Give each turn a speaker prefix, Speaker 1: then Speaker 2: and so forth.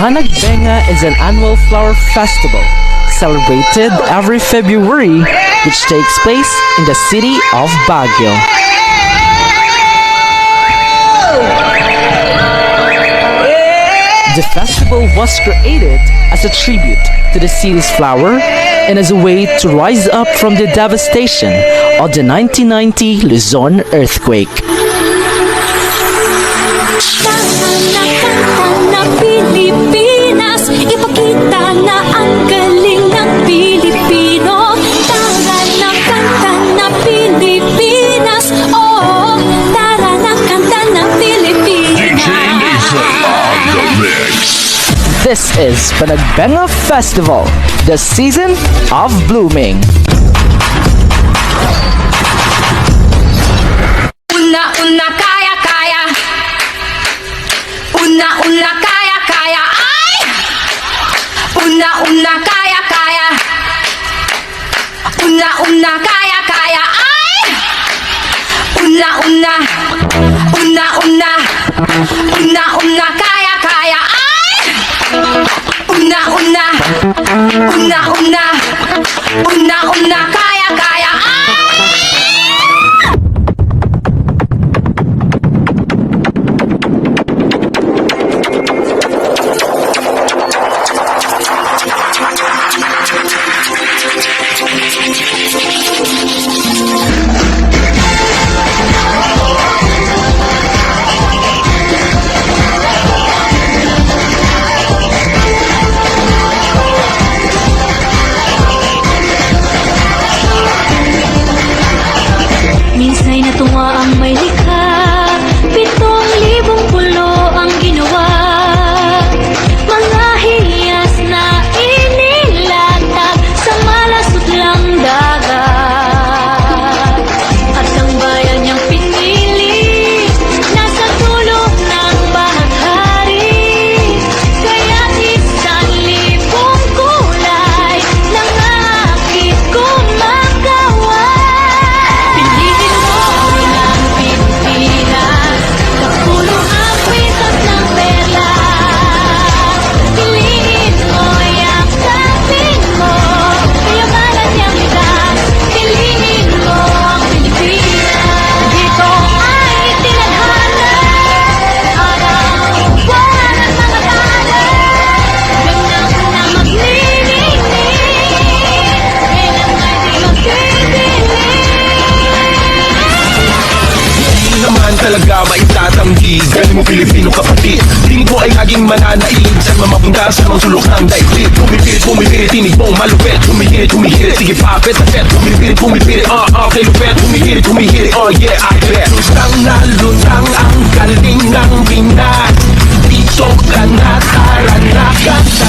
Speaker 1: Panagbenga is an annual flower festival celebrated every February, which takes place in the city of Baguio. The festival was created as a tribute to the city's flower and as a way to rise up from the devastation of the 1990 Luzon earthquake.
Speaker 2: Na Pilipinas, ipakita na ang galing ng Pilipino. Tara na kanta na Pilipinas, oh, tara na kanta ng Pilipinas.
Speaker 1: This is Panagbenga Festival, the season of blooming.
Speaker 2: Una kaya kaya, una kaya kaya, ay! Una kaya kaya, una kaya kaya, ay! Una kaya kaya, ay! Una kaya kaya, ay! Minsa'y natuwa ang may likha, 7,000 pulo ang ginawa. Mga hiyas na inilatag sa malasot lang dagat. At ang bayan niyang pinili, nasa dulo ng bahaghari. Kaya't 1,000 kulay ng akit kumagawa. Piliin mo ng Pilipinas, kapulo ang kwisat ng perla. Piliin mo, yakapin mo, kayamanan niyang likas. Piliin mo ang Pilipinas. Dito ay tinadhana, araw-buwan at mga tala. Ganang na maglilingning, kailan ay di magtitigil.
Speaker 3: Hindi naman talaga maitatanggi. Galing mo Pilipino kapatid. Tingin ko ay laging mananaig. Saan mamapunta sa mga sulok ng daigdig. Pumipilit, tinig mong malupit. Humihirit, sige papet at pet. Pumipilit, kay lupet. Humihirit, oh yeah, I bet. Lutang ang galing ng Pinas. Dito ka na, tara na kanta